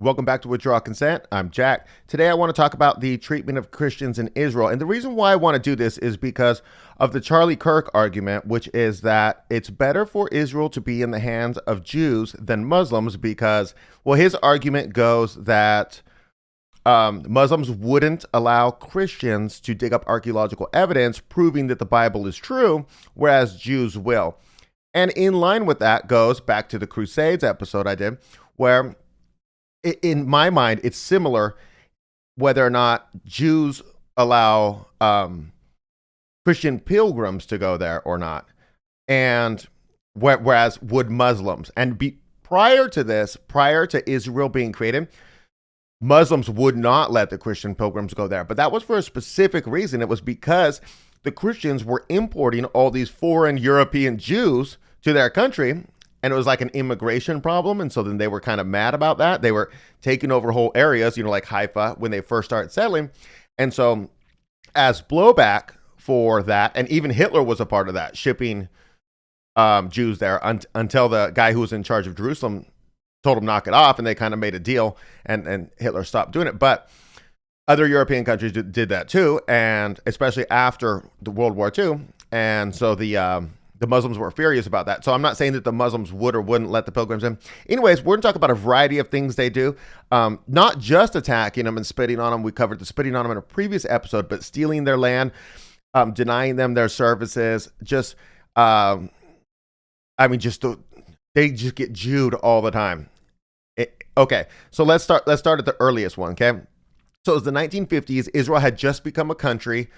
Welcome back to Withdraw Consent. I'm Jack. Today I want to talk about the treatment of Christians in Israel. And the reason why I want to do this is because of the Charlie Kirk argument, which is that it's better for Israel to be in the hands of Jews than Muslims because, well, his argument goes that Muslims wouldn't allow Christians to dig up archaeological evidence proving that the Bible is true, whereas Jews will. And in line with that goes back to the Crusades episode I did, where in my mind, it's similar whether or not Jews allow Christian pilgrims to go there or not, and whereas would Muslims. And prior to this, prior to Israel being created, Muslims would not let the Christian pilgrims go there. But that was for a specific reason. It was because the Christians were importing all these foreign European Jews to their country. And it was like an immigration problem. And so then they were kind of mad about that. They were taking over whole areas, like Haifa when they first started settling. And so as blowback for that, and even Hitler was a part of that, shipping Jews there until the guy who was in charge of Jerusalem told him knock it off. And they kind of made a deal and Hitler stopped doing it. But other European countries did that too. And especially after the World War II. And so the Muslims were furious about that. So I'm not saying that the Muslims would or wouldn't let the pilgrims in. Anyways, we're going to talk about a variety of things they do. Not just attacking them and spitting on them. We covered the spitting on them in a previous episode, but stealing their land, denying them their services. They just get Jewed all the time. Okay, so let's start at the earliest one, okay? So it was the 1950s. Israel had just become a country.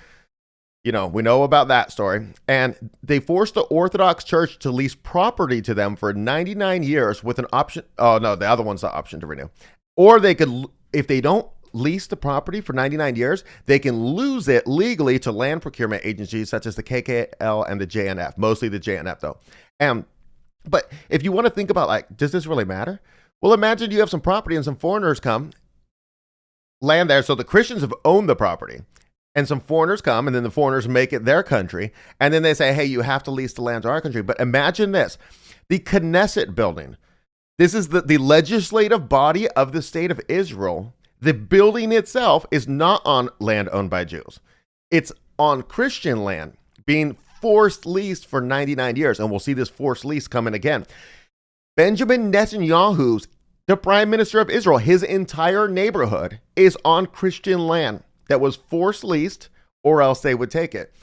We know about that story. And they forced the Orthodox Church to lease property to them for 99 years with an option. Oh, no, the other one's the option to renew. Or they could, if they don't lease the property for 99 years, they can lose it legally to land procurement agencies such as the KKL and the JNF, mostly the JNF though. But if you want to think about does this really matter? Well, imagine you have some property and some foreigners come land there. So the Christians have owned the property. And some foreigners come, and then the foreigners make it their country. And then they say, hey, you have to lease the land to our country. But imagine this. The Knesset building. This is the legislative body of the state of Israel. The building itself is not on land owned by Jews. It's on Christian land being forced leased for 99 years. And we'll see this forced lease coming again. Benjamin Netanyahu's, the prime minister of Israel, his entire neighborhood is on Christian land that was forced leased, or else they would take it.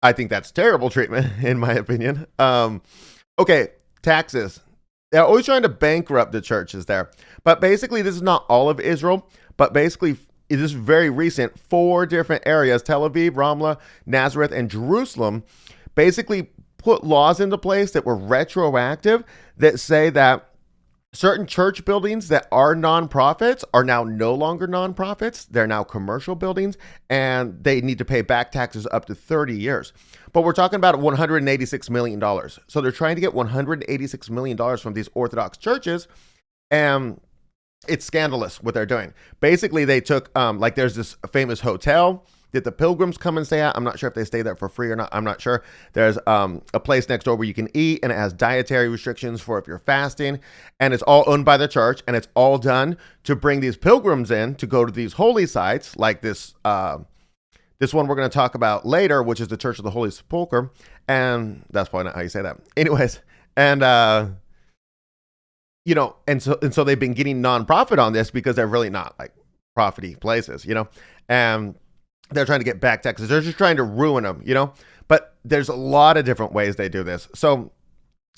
I think that's terrible treatment, in my opinion. Okay, taxes. They're always trying to bankrupt the churches there. But basically, this is not all of Israel, but basically, it is very recent. 4 different areas, Tel Aviv, Ramlah, Nazareth, and Jerusalem, basically put laws into place that were retroactive that say that certain church buildings that are nonprofits are now no longer nonprofits. They're now commercial buildings, and they need to pay back taxes up to 30 years. But we're talking about $186 million. So they're trying to get $186 million from these Orthodox churches, and it's scandalous what they're doing. Basically, they took, there's this famous hotel that the pilgrims come and stay at. I'm not sure if they stay there for free or not. I'm not sure. There's a place next door where you can eat, and it has dietary restrictions for if you're fasting, and it's all owned by the church, and it's all done to bring these pilgrims in to go to these holy sites like this this one we're going to talk about later, which is the Church of the Holy Sepulchre, and that's probably not how you say that. Anyways, and so they've been getting nonprofit on this because they're really not profity places, and they're trying to get back taxes. They're just trying to ruin them, But there's a lot of different ways they do this. So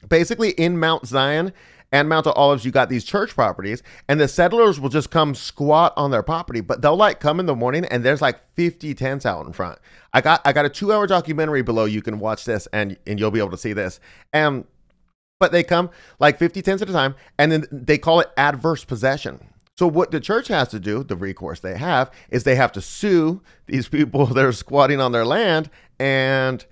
basically in Mount Zion and Mount of Olives, you got these church properties, and the settlers will just come squat on their property, but they'll come in the morning and there's 50 tents out in front. I got a 2-hour documentary below. You can watch this and you'll be able to see this. But they come 50 tents at a time, and then they call it adverse possession. So what the church has to do, the recourse they have, is they have to sue these people that are squatting on their land, and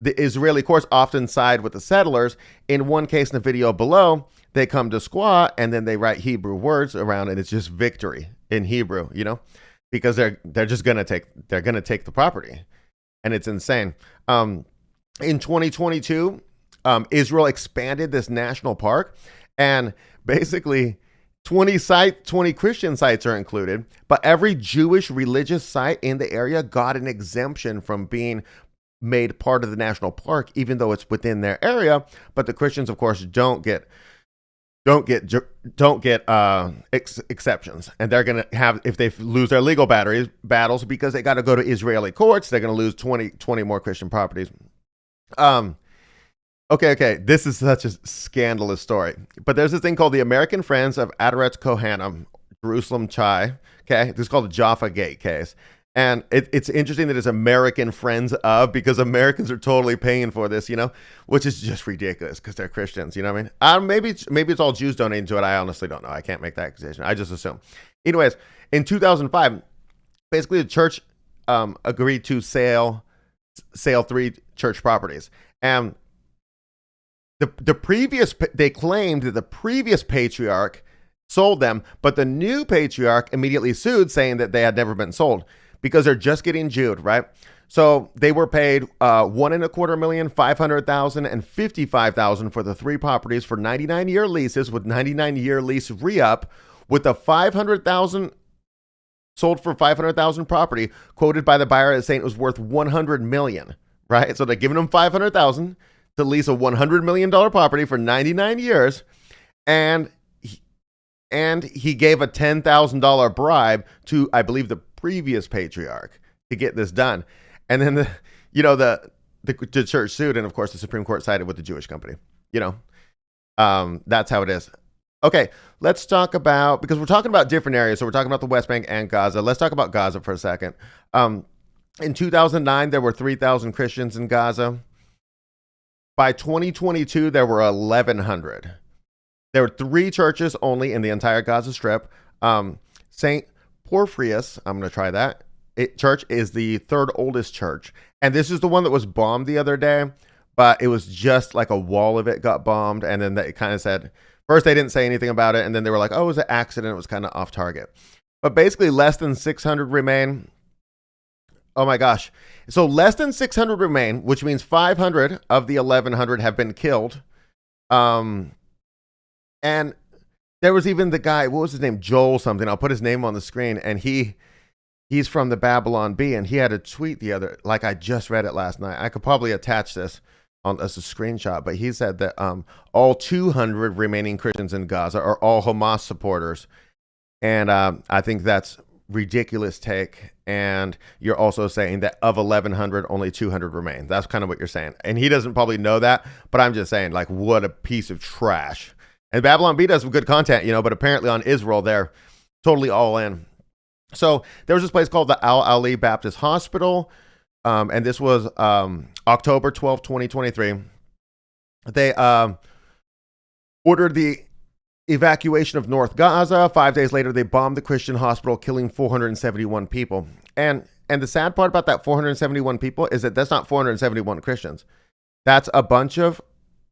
the Israeli courts often side with the settlers. In one case in the video below, they come to squat, and then they write Hebrew words around, and it's just victory in Hebrew, because they're just gonna take the property, and it's insane. In 2022, Israel expanded this national park, and basically 20 Christian sites are included, but every Jewish religious site in the area got an exemption from being made part of the national park, even though it's within their area. But the Christians, of course, don't get exceptions, and they're going to have, if they lose their legal battles because they got to go to Israeli courts, they're going to lose 20 more Christian properties. Okay. This is such a scandalous story, but there's this thing called the American Friends of Adaret Kohanim, Jerusalem Chai. Okay, this is called the Jaffa Gate case. And it's interesting that it's American Friends of, because Americans are totally paying for this, which is just ridiculous because they're Christians. You know what I mean? Maybe it's all Jews donating to it. I honestly don't know. I can't make that accusation. I just assume. Anyways, in 2005, basically the church agreed to sell 3 church properties, and they claimed that the previous patriarch sold them, but the new patriarch immediately sued, saying that they had never been sold, because they're just getting Jewed, right? So they were paid $1.25 million, $500,000, and $55,000 for the 3 properties for 99-year leases with 99-year lease re-up, with the $500,000 sold for $500,000 property quoted by the buyer as saying it was worth $100 million, right? So they're giving them $500,000 to lease a $100 million property for 99 years, and he gave a $10,000 bribe to, I believe, the previous patriarch to get this done. And then the church sued, and of course the Supreme Court sided with the Jewish company. That's how it is. Okay, let's talk about, because we're talking about different areas, so we're talking about the West Bank and Gaza. Let's talk about Gaza for a second. In 2009, there were 3,000 Christians in Gaza. By 2022, there were 1,100. There were 3 churches only in the entire Gaza Strip. St. Porphyrius, I'm going to try that. Church is the 3rd oldest church. And this is the one that was bombed the other day, but it was just like a wall of it got bombed. And then they kind of said, first they didn't say anything about it, and then they were like, oh, it was an accident. It was kind of off target. But basically less than 600 remain. Oh my gosh. So less than 600 remain, which means 500 of the 1,100 have been killed. And there was even the guy, what was his name? Joel something. I'll put his name on the screen. And he's from the Babylon Bee, and he had a tweet I just read it last night. I could probably attach this as a screenshot, but he said that all 200 remaining Christians in Gaza are all Hamas supporters. And I think that's ridiculous take. And you're also saying that of 1,100, only 200 remain. That's kind of what you're saying. And he doesn't probably know that, but I'm just saying, like, what a piece of trash. And Babylon Bee does some good content, but apparently on Israel, they're totally all in. So there was this place called the Al-Ali Baptist Hospital. And this was October 12, 2023. They ordered the evacuation of North Gaza. 5 days later, they bombed the Christian hospital, killing 471 people. And the sad part about that 471 people is that that's not 471 Christians. That's a bunch of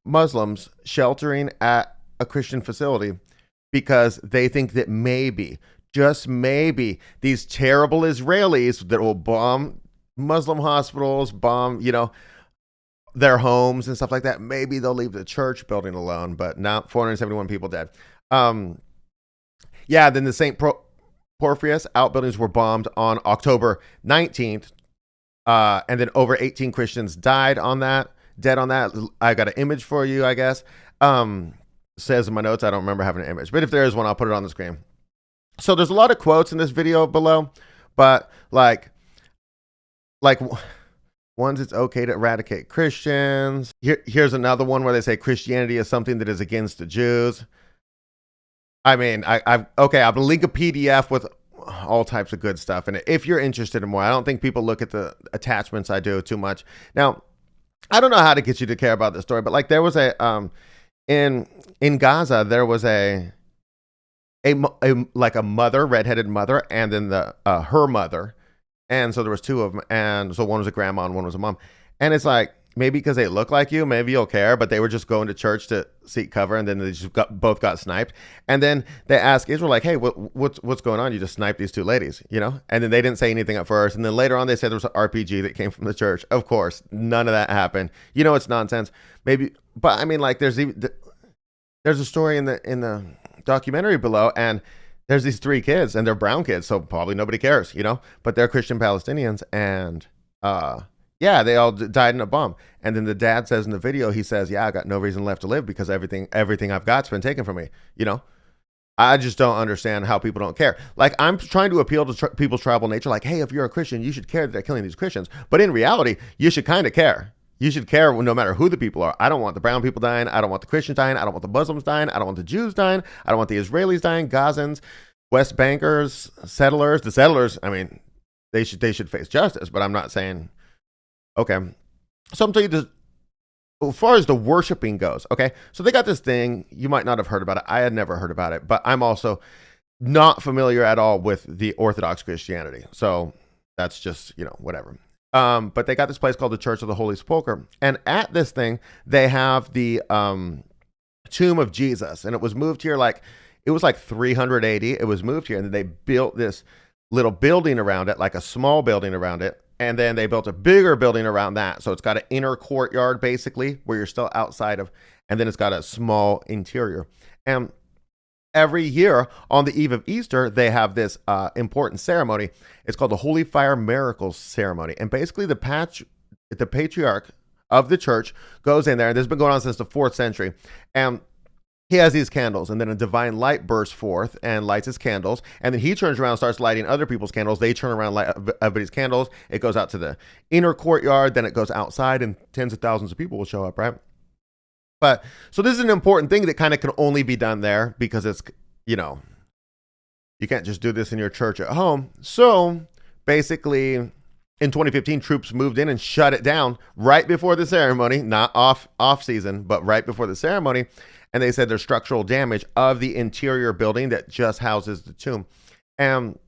Muslims sheltering at a Christian facility because they think that maybe, just maybe, these terrible Israelis that will bomb Muslim hospitals, bomb, their homes and stuff like that, maybe they'll leave the church building alone. But now 471 people dead. Then the St. Porphyrius outbuildings were bombed on October 19th. And then over 18 Christians dead on that. I got an image for you, I guess. Says in my notes, I don't remember having an image, but if there is one, I'll put it on the screen. So there's a lot of quotes in this video below, but like one's, it's okay to eradicate Christians. Here's another one where they say Christianity is something that is against the Jews. I mean, I'm gonna link a PDF with all types of good stuff. And if you're interested in more, I don't think people look at the attachments I do too much. Now, I don't know how to get you to care about this story, but like there was a in Gaza, there was a mother, redheaded mother, and then her mother, and so there was 2 of them, and so one was a grandma and one was a mom, and it's like, maybe because they look like you, maybe you'll care, but they were just going to church to seek cover, and then they just both got sniped, and then they asked Israel, like, hey, what's going on? You just sniped these 2 ladies, and then they didn't say anything at first, and then later on they said there was an RPG that came from the church. Of course, none of that happened. It's nonsense. Maybe, but I mean, like, there's a story in the documentary below, and there's these 3 kids, and they're brown kids, so probably nobody cares, but they're Christian Palestinians, and yeah, they all died in a bomb. And then the dad says in the video, he says, yeah, I got no reason left to live because everything I've got's been taken from me. I just don't understand how people don't care. Like, I'm trying to appeal to people's tribal nature. Like, hey, if you're a Christian, you should care that they're killing these Christians. But in reality, you should kind of care. You should care no matter who the people are. I don't want the brown people dying. I don't want the Christians dying. I don't want the Muslims dying. I don't want the Jews dying. I don't want the Israelis dying, Gazans, West Bankers, settlers. The settlers, I mean, they should face justice, but I'm not saying, okay. So I'm telling you this, as far as the worshiping goes, okay, so they got this thing. You might not have heard about it. I had never heard about it, but I'm also not familiar at all with the Orthodox Christianity. So that's just, whatever. But they got this place called the Church of the Holy Sepulchre. And at this thing, they have the tomb of Jesus. And it was moved here it was like 380. It was moved here. And then they built this little building around it, like a small building around it. And then they built a bigger building around that. So it's got an inner courtyard, basically, where you're still outside of, and then it's got a small interior. And every year on the eve of Easter, they have this important ceremony. It's called the Holy Fire Miracles Ceremony. And basically the patriarch of the church goes in there, and this has been going on since the 4th century. And he has these candles, and then a divine light bursts forth and lights his candles. And then he turns around and starts lighting other people's candles. They turn around and light everybody's candles. It goes out to the inner courtyard. Then it goes outside, and tens of thousands of people will show up, right? But so this is an important thing that kind of can only be done there because it's, you can't just do this in your church at home. So basically in 2015, troops moved in and shut it down right before the ceremony, not off season, but right before the ceremony. And they said there's structural damage of the interior building that just houses the tomb. And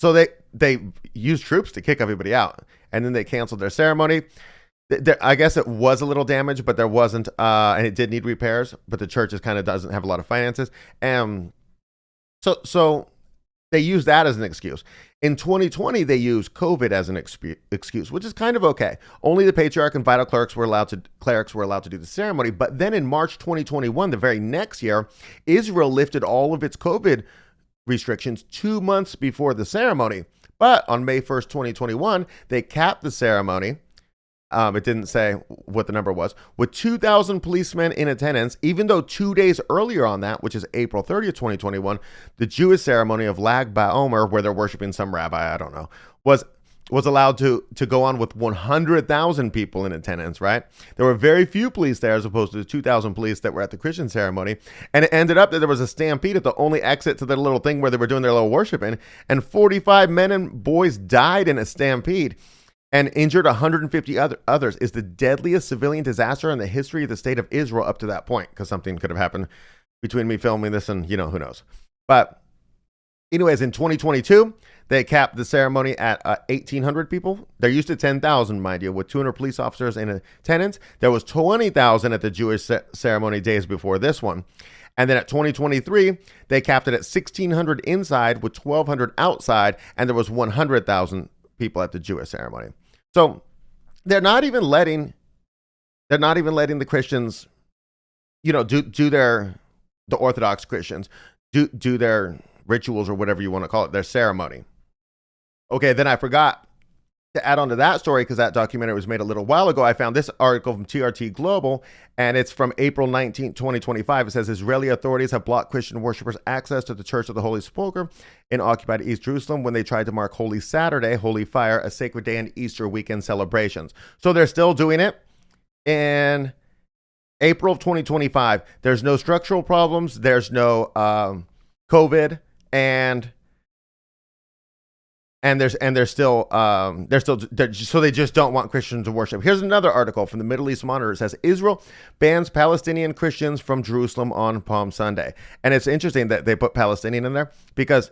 so they used troops to kick everybody out. And then they canceled their ceremony. I guess it was a little damage, but there wasn't, and it did need repairs, but the church just kind of doesn't have a lot of finances. And so they used that as an excuse. In 2020, they used COVID as an excuse, which is kind of okay. Only the patriarch and vital clerics were allowed to do the ceremony. But then in March 2021, the very next year, Israel lifted all of its COVID restrictions 2 months before the ceremony. But on May 1st, 2021, they capped the ceremony. It didn't say what the number was, with 2,000 policemen in attendance, even though 2 days earlier on that, which is April 30th, 2021, the Jewish ceremony of Lag BaOmer, where they're worshiping some rabbi, I don't know, was allowed to go on with 100,000 people in attendance, right? There were very few police there as opposed to the 2,000 police that were at the Christian ceremony. And it ended up that there was a stampede at the only exit to their little thing where they were doing their little worshiping, and 45 men and boys died in a stampede. And injured 150 others is the deadliest civilian disaster in the history of the state of Israel up to that point, because something could have happened between me filming this and, who knows. But anyways, in 2022, they capped the ceremony at 1,800 people. They're used to 10,000, mind you, with 200 police officers in attendance. There was 20,000 at the Jewish ceremony days before this one. And then at 2023, they capped it at 1,600 inside with 1,200 outside, and there was 100,000 people at the Jewish ceremony. So they're not even letting the Christians, the Orthodox Christians do their rituals or whatever you want to call it, their ceremony. Okay, then I forgot to add on to that story, because that documentary was made a little while ago. I found this article from TRT Global, and it's from April 19, 2025. It says Israeli authorities have blocked Christian worshipers access to the Church of the Holy Sepulchre in occupied East Jerusalem when they tried to mark Holy Saturday, Holy Fire, a sacred day, and Easter weekend celebrations. So they're still doing it in April of 2025. There's no structural problems. There's no COVID, and they're still so they just don't want Christians to worship. Here's another article from the Middle East Monitor. It says Israel bans Palestinian Christians from Jerusalem on Palm Sunday. And it's interesting that they put Palestinian in there, because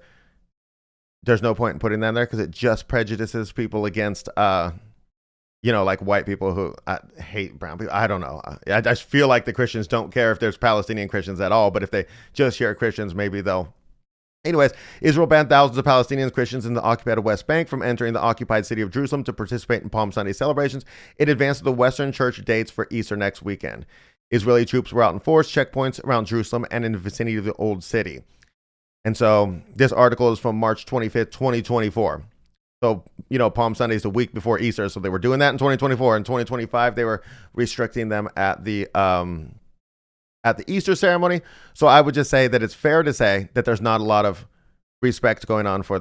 there's no point in putting that in there, because it just prejudices people against like white people who hate brown people. I don't know. I just feel like the Christians don't care if there's Palestinian Christians at all, but if they just hear Christians, maybe they'll. Anyways, Israel banned thousands of Palestinian Christians in the occupied West Bank from entering the occupied city of Jerusalem to participate in Palm Sunday celebrations in advance of the Western Church dates for Easter next weekend. Israeli troops were out in force checkpoints around Jerusalem and in the vicinity of the Old City. And so this article is from March 25th, 2024. So, Palm Sunday is a week before Easter. So they were doing that in 2024. In 2025, they were restricting them at the Easter ceremony. So I would just say that it's fair to say that there's not a lot of respect going on for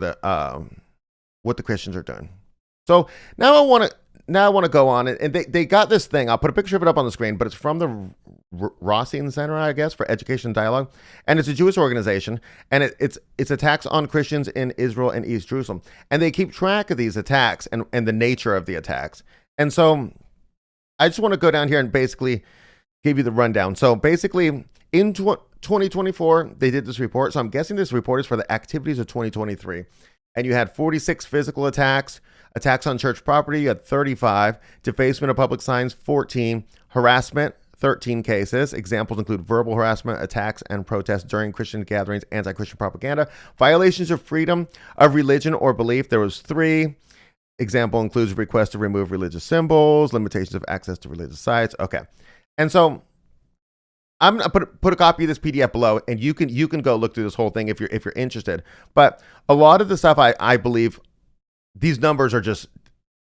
what the Christians are doing. So now I want to go on, and they got this thing. I'll put a picture of it up on the screen, but it's from the Rossing Center, I guess, for Education Dialogue, and it's a Jewish organization, and it's attacks on Christians in Israel and East Jerusalem, and they keep track of these attacks and the nature of the attacks. And so I just want to go down here and basically give you the rundown. So basically, in 2024, they did this report. So I'm guessing this report is for the activities of 2023. And you had 46 physical attacks on church property, you had 35, defacement of public signs, 14, harassment, 13 cases. Examples include verbal harassment, attacks, and protests during Christian gatherings, anti-Christian propaganda. Violations of freedom of religion or belief, there was 3. Example includes request to remove religious symbols, limitations of access to religious sites. Okay. And so I'm gonna put a copy of this PDF below, and you can go look through this whole thing if you're interested. But a lot of the stuff I believe these numbers are just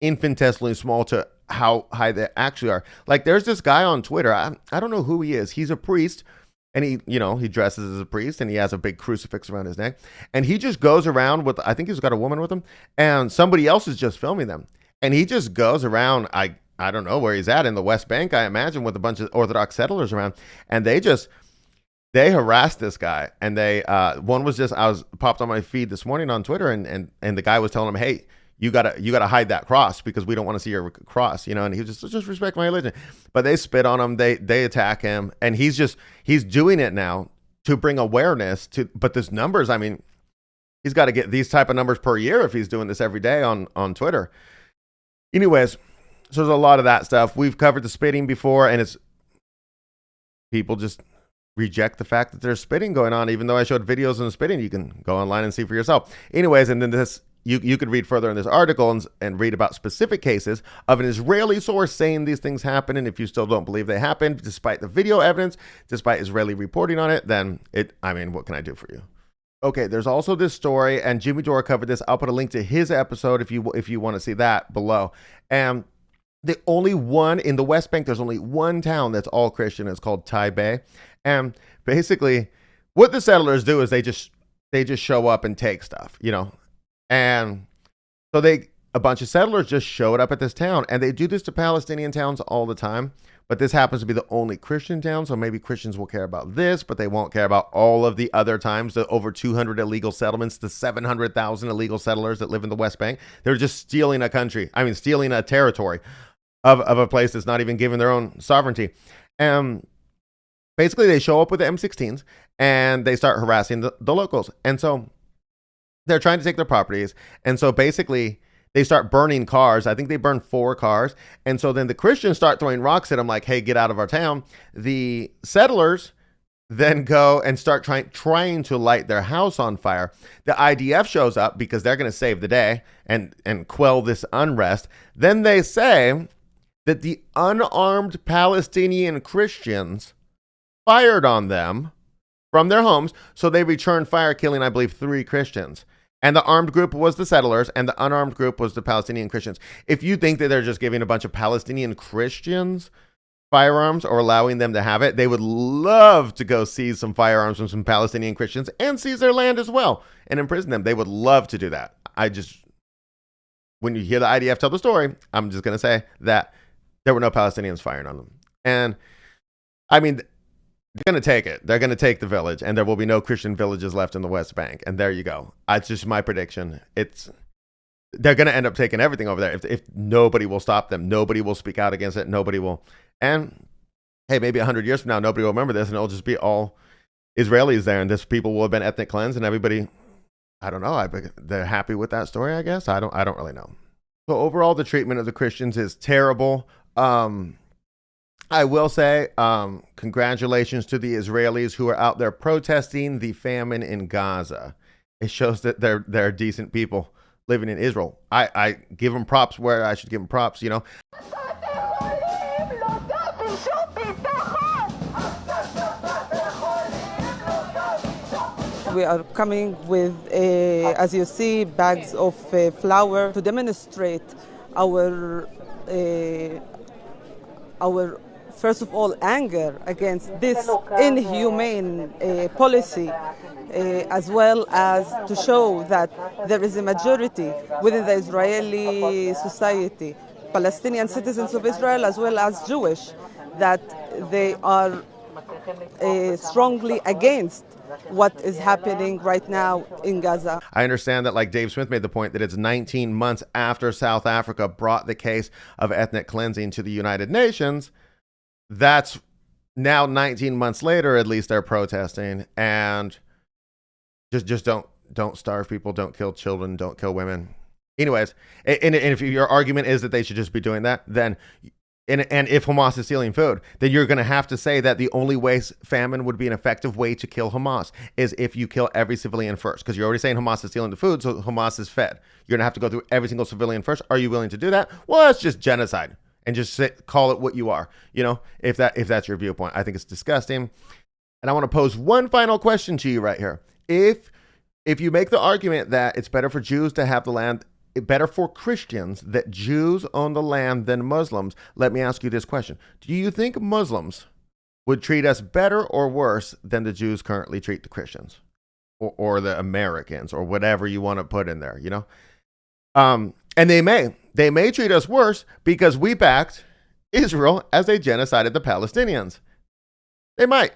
infinitesimally small to how high they actually are. Like there's this guy on Twitter. I don't know who he is. He's a priest, and he dresses as a priest, and he has a big crucifix around his neck, and he just goes around with, I think he's got a woman with him, and somebody else is just filming them, and he just goes around. I don't know where he's at, in the West Bank, I imagine, with a bunch of Orthodox settlers around, and they harassed this guy. And one was just, popped on my feed this morning on Twitter, and the guy was telling him, hey, you gotta hide that cross because we don't want to see your cross, and he just respect my religion. But they spit on him, they attack him, and he's doing it now to bring awareness to, but this numbers, I mean, he's got to get these type of numbers per year if he's doing this every day on Twitter. Anyways, so there's a lot of that stuff. We've covered the spitting before, and it's people just reject the fact that there's spitting going on, even though I showed videos of the spitting. You can go online and see for yourself. Anyways, and then this, you could read further in this article and read about specific cases of an Israeli source saying these things happen. And if you still don't believe they happened, despite the video evidence, despite Israeli reporting on it, then what can I do for you? Okay, there's also this story, and Jimmy Dore covered this. I'll put a link to his episode if you want to see that below. And the only one in the West Bank, there's only one town that's all Christian. It's called Taipei. And basically what the settlers do is they just show up and take stuff, And so a bunch of settlers just showed up at this town, and they do this to Palestinian towns all the time. But this happens to be the only Christian town, so maybe Christians will care about this, but they won't care about all of the other times, the over 200 illegal settlements, the 700,000 illegal settlers that live in the West Bank. They're just stealing a territory of a place that's not even given their own sovereignty. And basically they show up with the M16s, and they start harassing the locals. And so they're trying to take their properties. And so basically they start burning cars. I think they burned 4 cars. And so then the Christians start throwing rocks at them like, hey, get out of our town. The settlers then go and start trying to light their house on fire. The IDF shows up because they're going to save the day and quell this unrest. Then they say that the unarmed Palestinian Christians fired on them from their homes. So they returned fire, killing, I believe, 3 Christians. And the armed group was the settlers, and the unarmed group was the Palestinian Christians. If you think that they're just giving a bunch of Palestinian Christians firearms or allowing them to have it, they would love to go seize some firearms from some Palestinian Christians and seize their land as well and imprison them. They would love to do that. When you hear the IDF tell the story, I'm just going to say that there were no Palestinians firing on them. And I mean, they're going to take it. They're going to take the village, and there will be no Christian villages left in the West Bank. And there you go. It's just my prediction. They're going to end up taking everything over there. If nobody will stop them, nobody will speak out against it. Nobody will. And hey, maybe 100 years from now, nobody will remember this, and it'll just be all Israelis there. And this people will have been ethnic cleansed, and everybody, I don't know. They're happy with that story, I guess. I don't really know. So overall, the treatment of the Christians is terrible. I will say, congratulations to the Israelis who are out there protesting the famine in Gaza. It shows that they're decent people living in Israel. I give them props where I should give them props, we are coming with, as you see, bags of flour to demonstrate our first of all, anger against this inhumane policy, as well as to show that there is a majority within the Israeli society, Palestinian citizens of Israel as well as Jewish, that they are strongly against what is happening right now in Gaza. I understand that, like Dave Smith made the point, that it's 19 months after South Africa brought the case of ethnic cleansing to the United Nations. That's now 19 months later, at least they're protesting, and just don't starve people, don't kill children, don't kill women. Anyways, and if your argument is that they should just be doing that, then and if Hamas is stealing food, then you're going to have to say that the only way famine would be an effective way to kill Hamas is if you kill every civilian first, because you're already saying Hamas is stealing the food, so Hamas is fed. You're going to have to go through every single civilian first. Are you willing to do that? Well, that's just genocide. And just call it what you are, if that's your viewpoint. I think it's disgusting. And I want to pose one final question to you right here. If you make the argument that it's better for Jews to have the land, better for Christians that Jews own the land than Muslims, let me ask you this question. Do you think Muslims would treat us better or worse than the Jews currently treat the Christians or the Americans or whatever you want to put in there, And they may treat us worse because we backed Israel as they genocided the Palestinians. They might.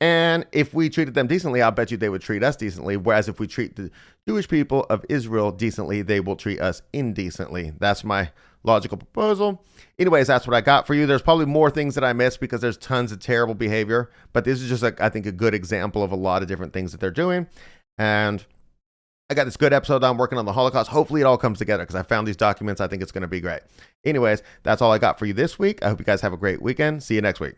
And if we treated them decently, I'll bet you they would treat us decently. Whereas if we treat the Jewish people of Israel decently, they will treat us indecently. That's my logical proposal. Anyways, that's what I got for you. There's probably more things that I missed because there's tons of terrible behavior. But this is just, I think, a good example of a lot of different things that they're doing. And I got this good episode I'm working on the Holocaust. Hopefully it all comes together because I found these documents. I think it's going to be great. Anyways, that's all I got for you this week. I hope you guys have a great weekend. See you next week.